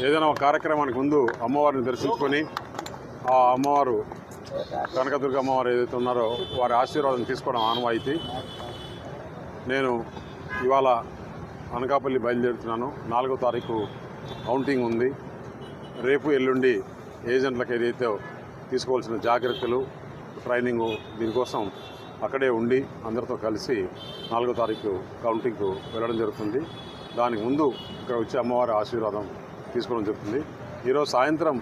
ఏదైనా ఒక కార్యక్రమానికి ముందు అమ్మవారిని దర్శించుకొని ఆ అమ్మవారు కనకదుర్గ అమ్మవారు ఏదైతే ఉన్నారో వారి ఆశీర్వాదం తీసుకోవడం ఆనవాయితీ. నేను ఇవాళ అనకాపల్లి బయలుదేరుతున్నాను. 4వ తారీఖు కౌంటింగ్ ఉంది. రేపు ఎల్లుండి ఏజెంట్లకు ఏదైతే తీసుకోవాల్సిన జాగ్రత్తలు ట్రైనింగు దీనికోసం అక్కడే ఉండి అందరితో కలిసి 4వ తారీఖు కౌంటింగ్కు వెళ్ళడం జరుగుతుంది. దానికి ముందు ఇక్కడ వచ్చి అమ్మవారి ఆశీర్వాదం తీసుకోవడం జరుగుతుంది. ఈరోజు సాయంత్రం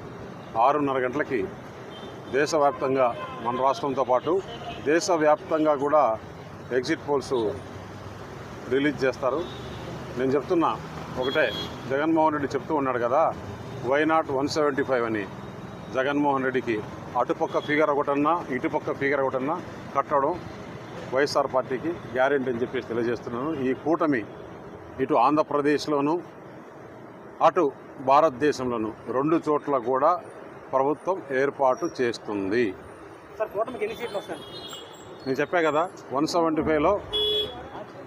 6:30 గంటలకి దేశవ్యాప్తంగా మన రాష్ట్రంతో పాటు దేశవ్యాప్తంగా కూడా ఎగ్జిట్ పోల్స్ రిలీజ్ చేస్తారు. నేను చెప్తున్నా ఒకటే, జగన్మోహన్ రెడ్డి చెప్తూ ఉన్నాడు కదా, వై నాట్ 175 అని. జగన్మోహన్ రెడ్డికి అటుపక్క ఫిగర్ ఒకటన్నా ఇటుపక్క ఫిగర్ ఒకటన్నా కట్టడం వైఎస్ఆర్ పార్టీకి గ్యారెంటీ అని చెప్పేసి తెలియజేస్తున్నాను. ఈ కూటమి ఇటు ఆంధ్రప్రదేశ్లోను అటు భారతదేశంలోను 2 చోట్ల కూడా ప్రభుత్వం ఏర్పాటు చేస్తుంది. నేను చెప్పా కదా, 175లో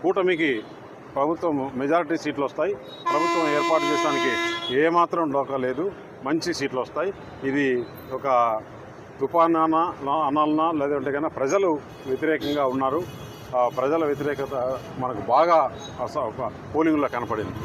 కూటమికి ప్రభుత్వం మెజారిటీ సీట్లు వస్తాయి. ప్రభుత్వం ఏర్పాటు చేయడానికి ఏమాత్రం డోకా లేదు, మంచి సీట్లు వస్తాయి. ఇది ఒక తుఫానా అనాలనా లేదంటే కన్నా ప్రజలు వ్యతిరేకంగా ఉన్నారు. ప్రజల వ్యతిరేకత మనకు బాగా పోలింగ్లో కనపడింది.